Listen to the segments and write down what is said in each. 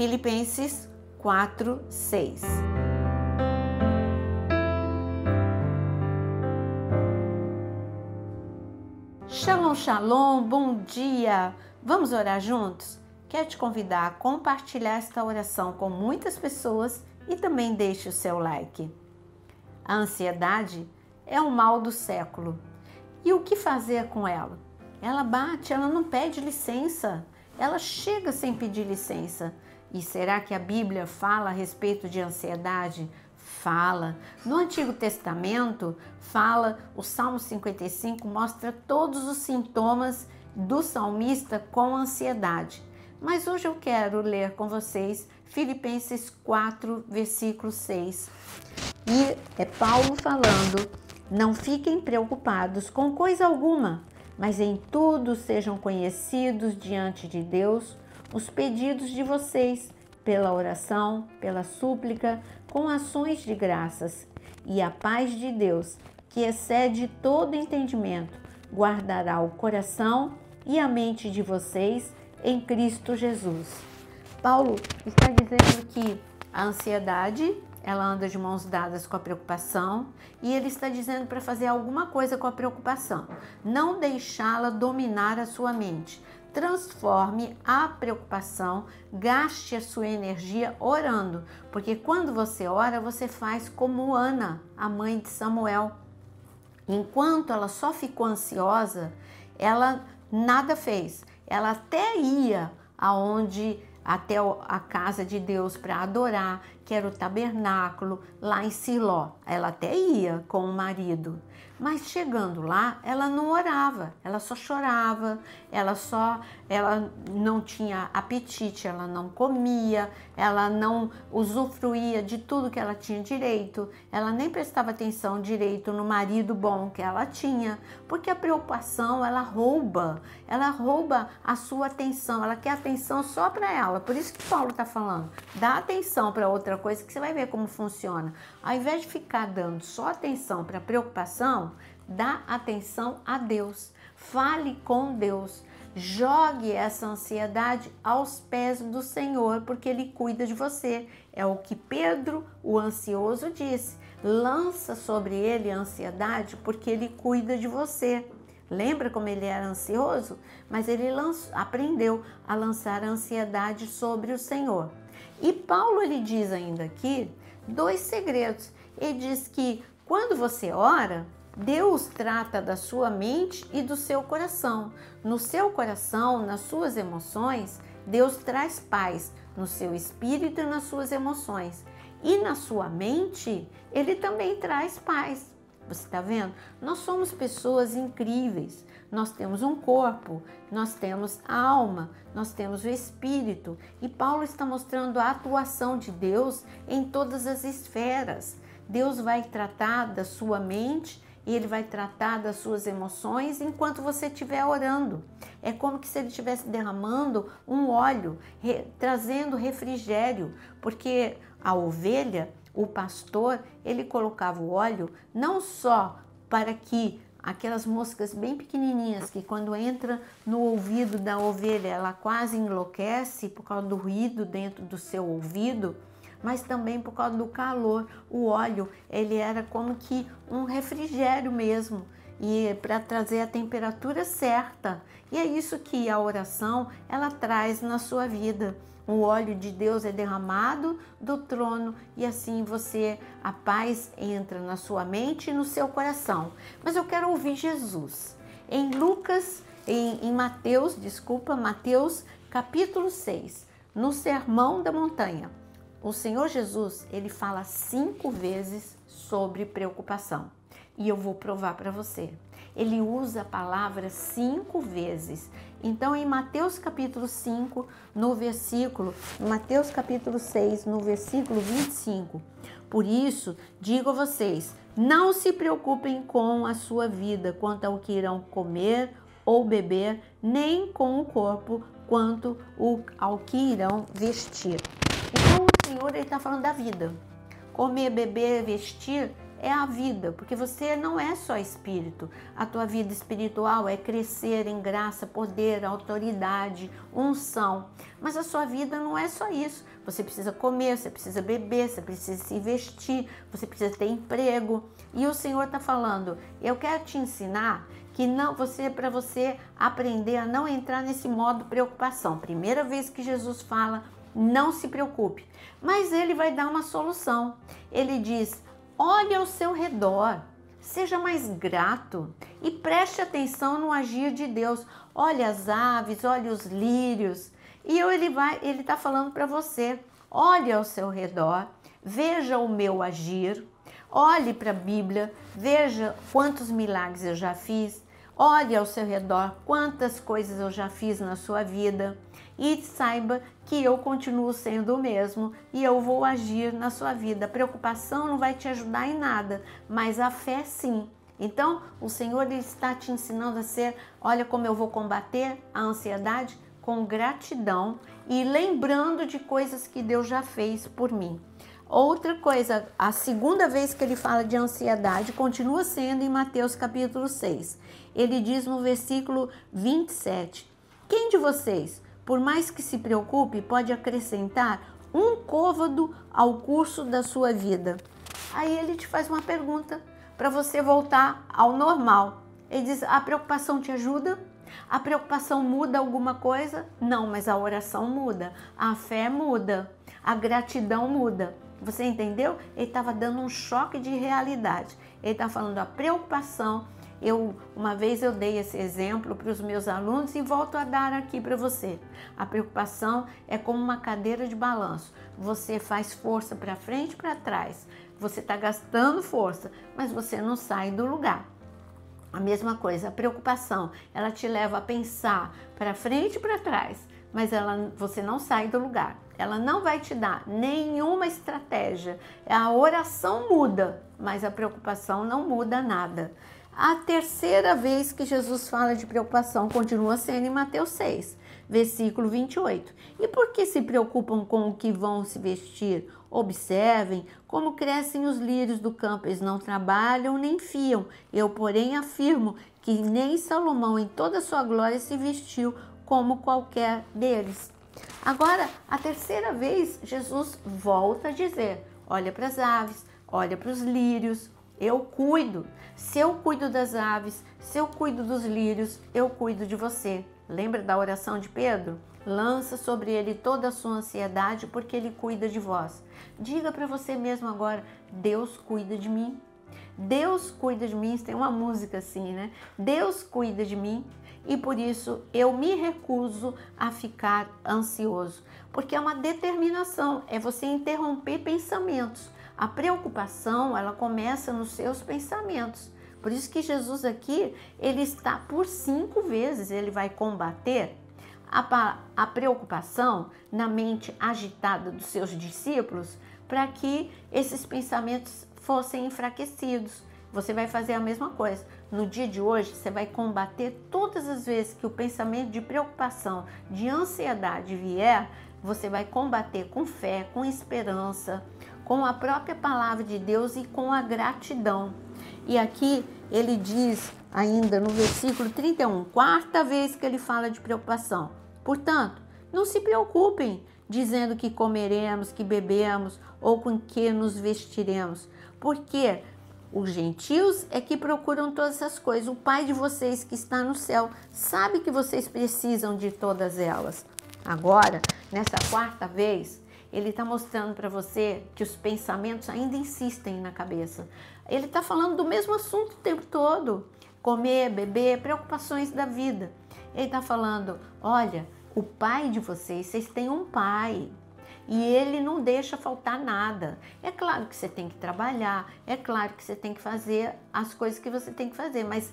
Filipenses 4:6. Shalom, shalom, bom dia! Vamos orar juntos? Quero te convidar a compartilhar esta oração com muitas pessoas e também deixe o seu like. A ansiedade é o mal do século. E o que fazer com ela? Ela bate, ela não pede licença, ela chega sem pedir licença. E será que a Bíblia fala a respeito de ansiedade? Fala. No Antigo Testamento, o Salmo 55 mostra todos os sintomas do salmista com ansiedade. Mas hoje eu quero ler com vocês Filipenses 4, versículo 6. E é Paulo falando: não fiquem preocupados com coisa alguma, mas em tudo sejam conhecidos diante de Deus os pedidos de vocês, pela oração, pela súplica, com ações de graças. E a paz de Deus, que excede todo entendimento, guardará o coração e a mente de vocês em Cristo Jesus. Paulo está dizendo que a ansiedade, ela anda de mãos dadas com a preocupação, e ele está dizendo para fazer alguma coisa com a preocupação, não deixá-la dominar a sua mente. Transforme a preocupação, gaste a sua energia orando, porque quando você ora, você faz como Ana, a mãe de Samuel. Enquanto ela só ficou ansiosa, ela nada fez. Ela até ia até a casa de Deus para adorar, que era o tabernáculo lá em Siló. Ela até ia com o marido, mas chegando lá, ela não orava, ela só chorava, ela não tinha apetite, ela não comia, ela não usufruía de tudo que ela tinha direito, ela nem prestava atenção direito no marido bom que ela tinha, porque a preocupação, ela rouba a sua atenção, ela quer atenção só para ela. Por isso que Paulo está falando, dá atenção para outra coisa que você vai ver como funciona. Ao invés de ficar dando só atenção para a preocupação, dá atenção a Deus, fale com Deus, jogue essa ansiedade aos pés do Senhor, porque Ele cuida de você. É o que Pedro, o ansioso, disse: lança sobre Ele a ansiedade, porque Ele cuida de você. Lembra como ele era ansioso? Mas ele aprendeu a lançar a ansiedade sobre o Senhor. E Paulo, ele diz ainda aqui 2 segredos. Ele diz que quando você ora, Deus trata da sua mente e do seu coração. No seu coração, nas suas emoções, Deus traz paz no seu espírito e nas suas emoções. E na sua mente, Ele também traz paz. Você está vendo? Nós somos pessoas incríveis. Nós temos um corpo, nós temos a alma, nós temos o espírito. E Paulo está mostrando a atuação de Deus em todas as esferas. Deus vai tratar da sua mente e Ele vai tratar das suas emoções enquanto você estiver orando. É como se Ele estivesse derramando um óleo, trazendo refrigério, porque a ovelha, o pastor, ele colocava o óleo não só para que aquelas moscas bem pequenininhas que quando entra no ouvido da ovelha ela quase enlouquece por causa do ruído dentro do seu ouvido, mas também por causa do calor. O óleo, ele era como que um refrigério mesmo, e para trazer a temperatura certa. E é isso que a oração, ela traz na sua vida. O óleo de Deus é derramado do trono e assim a paz entra na sua mente e no seu coração. Mas eu quero ouvir Jesus. Em Mateus capítulo 6, no Sermão da Montanha, o Senhor Jesus, ele fala 5 vezes sobre preocupação. E eu vou provar para você. Ele usa a palavra 5 vezes. Então, em Mateus capítulo 5, Mateus capítulo 6, no versículo 25. Por isso, digo a vocês, não se preocupem com a sua vida, quanto ao que irão comer ou beber, nem com o corpo, quanto ao que irão vestir. Então, o Senhor está falando da vida. Comer, beber, vestir é a vida, porque você não é só espírito. A tua vida espiritual é crescer em graça, poder, autoridade, unção. Mas a sua vida não é só isso. Você precisa comer, você precisa beber, você precisa se vestir, você precisa ter emprego. E o Senhor está falando, eu quero te ensinar que não, para você aprender a não entrar nesse modo preocupação. Primeira vez que Jesus fala, não se preocupe. Mas ele vai dar uma solução. Ele diz, olhe ao seu redor, seja mais grato e preste atenção no agir de Deus. Olhe as aves, olhe os lírios. E ele está falando para você, olhe ao seu redor, veja o meu agir, olhe para a Bíblia, veja quantos milagres eu já fiz, olhe ao seu redor quantas coisas eu já fiz na sua vida e saiba que eu continuo sendo o mesmo e eu vou agir na sua vida. A preocupação não vai te ajudar em nada, mas a fé sim. Então, o Senhor ele está te ensinando a ser, olha como eu vou combater a ansiedade com gratidão e lembrando de coisas que Deus já fez por mim. Outra coisa, a segunda vez que ele fala de ansiedade continua sendo em Mateus capítulo 6. Ele diz no versículo 27, quem de vocês, por mais que se preocupe, pode acrescentar um côvado ao curso da sua vida? Aí ele te faz uma pergunta para você voltar ao normal. Ele diz, a preocupação te ajuda? A preocupação muda alguma coisa? Não, mas a oração muda, a fé muda, a gratidão muda. Você entendeu? Ele estava dando um choque de realidade. Ele está falando a preocupação. Uma vez eu dei esse exemplo para os meus alunos e volto a dar aqui para você. A preocupação é como uma cadeira de balanço. Você faz força para frente e para trás. Você está gastando força, mas você não sai do lugar. A mesma coisa, a preocupação, ela te leva a pensar para frente e para trás, mas você não sai do lugar. Ela não vai te dar nenhuma estratégia. A oração muda, mas a preocupação não muda nada. A terceira vez que Jesus fala de preocupação continua sendo em Mateus 6, versículo 28. E por que se preocupam com o que vão se vestir? Observem como crescem os lírios do campo, eles não trabalham nem fiam. Eu, porém, afirmo que nem Salomão em toda a sua glória se vestiu como qualquer deles. Agora, a terceira vez, Jesus volta a dizer, olha para as aves, olha para os lírios, eu cuido. Se eu cuido das aves, se eu cuido dos lírios, eu cuido de você. Lembra da oração de Pedro? Lança sobre ele toda a sua ansiedade, porque ele cuida de vós. Diga para você mesmo agora, Deus cuida de mim. Deus cuida de mim, tem uma música assim, né? Deus cuida de mim e por isso eu me recuso a ficar ansioso. Porque é uma determinação, é você interromper pensamentos. A preocupação, ela começa nos seus pensamentos. Por isso que Jesus aqui, ele está por 5 vezes, ele vai combater a preocupação na mente agitada dos seus discípulos para que esses pensamentos fossem enfraquecidos. Você vai fazer a mesma coisa. No dia de hoje, você vai combater todas as vezes que o pensamento de preocupação, de ansiedade vier, você vai combater com fé, com esperança, com a própria palavra de Deus e com a gratidão. E aqui ele diz ainda no versículo 31, quarta vez que ele fala de preocupação. Portanto, não se preocupem dizendo que comeremos, que bebemos ou com que nos vestiremos, porque os gentios é que procuram todas essas coisas. O Pai de vocês que está no céu sabe que vocês precisam de todas elas. Agora, nessa quarta vez, ele está mostrando para você que os pensamentos ainda insistem na cabeça. Ele está falando do mesmo assunto o tempo todo. Comer, beber, preocupações da vida. Ele está falando, olha, o pai de vocês têm um pai. E ele não deixa faltar nada. É claro que você tem que trabalhar, é claro que você tem que fazer as coisas que você tem que fazer, mas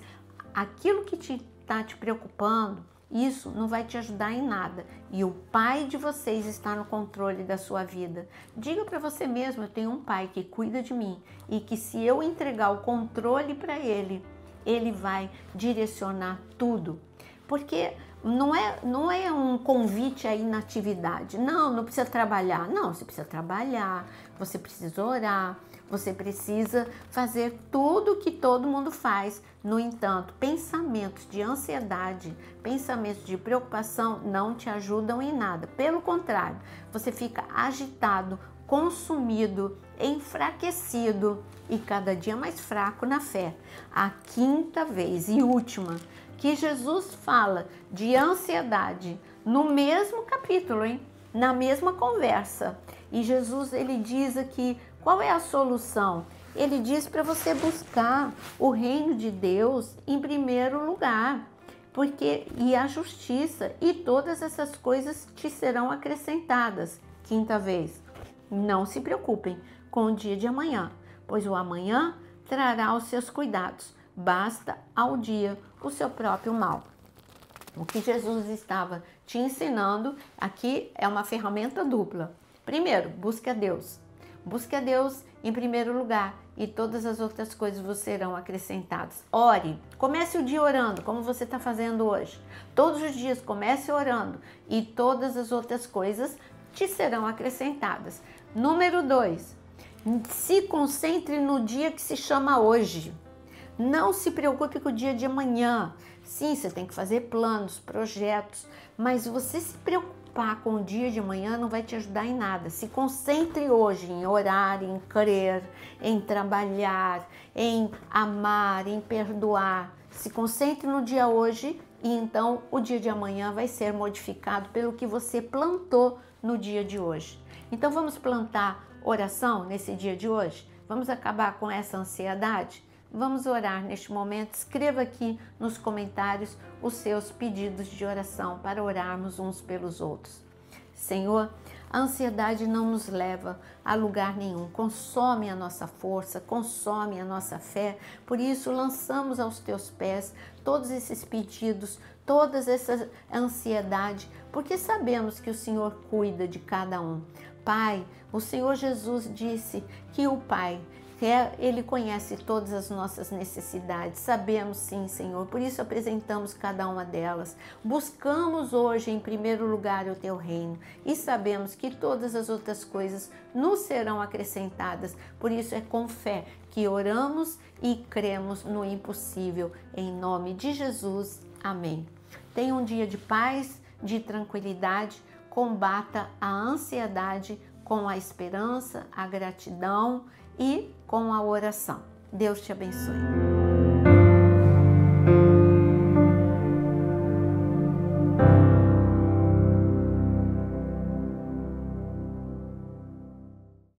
aquilo que está te preocupando, isso não vai te ajudar em nada. E o pai de vocês está no controle da sua vida. Diga para você mesmo, eu tenho um pai que cuida de mim e que se eu entregar o controle para ele, ele vai direcionar tudo. Porque não é um convite à inatividade. Não precisa trabalhar. Não, você precisa trabalhar, você precisa orar, Você precisa fazer tudo o que todo mundo faz. No entanto, pensamentos de ansiedade, pensamentos de preocupação não te ajudam em nada. Pelo contrário, você fica agitado, consumido, enfraquecido e cada dia mais fraco na fé. A quinta vez e última que Jesus fala de ansiedade no mesmo capítulo, hein? Na mesma conversa. E Jesus, ele diz aqui, qual é a solução? Ele diz para você buscar o reino de Deus em primeiro lugar, e a justiça, e todas essas coisas te serão acrescentadas. Quinta vez, não se preocupem com o dia de amanhã, pois o amanhã trará os seus cuidados. Basta ao dia o seu próprio mal. O que Jesus estava te ensinando aqui é uma ferramenta dupla. Primeiro, busque a Deus. Busque a Deus em primeiro lugar e todas as outras coisas vos serão acrescentadas. Ore, comece o dia orando, como você está fazendo hoje. Todos os dias comece orando e todas as outras coisas te serão acrescentadas. Número 2, se concentre no dia que se chama hoje. Não se preocupe com o dia de amanhã. Sim, você tem que fazer planos, projetos, mas você se preocupar com o dia de amanhã não vai te ajudar em nada. Se concentre hoje em orar, em crer, em trabalhar, em amar, em perdoar. Se concentre no dia hoje e então o dia de amanhã vai ser modificado pelo que você plantou no dia de hoje. Então vamos plantar oração nesse dia de hoje? Vamos acabar com essa ansiedade? Vamos orar neste momento. Escreva aqui nos comentários os seus pedidos de oração para orarmos uns pelos outros. Senhor, a ansiedade não nos leva a lugar nenhum, consome a nossa força, consome a nossa fé. Por isso lançamos aos teus pés todos esses pedidos, toda essa ansiedade, porque sabemos que o Senhor cuida de cada um. Pai, o Senhor Jesus disse que o Pai, Ele conhece todas as nossas necessidades, sabemos sim, Senhor, por isso apresentamos cada uma delas. Buscamos hoje em primeiro lugar o Teu reino e sabemos que todas as outras coisas nos serão acrescentadas, por isso é com fé que oramos e cremos no impossível, em nome de Jesus, amém. Tenha um dia de paz, de tranquilidade, combata a ansiedade com a esperança, a gratidão e com a oração. Deus te abençoe.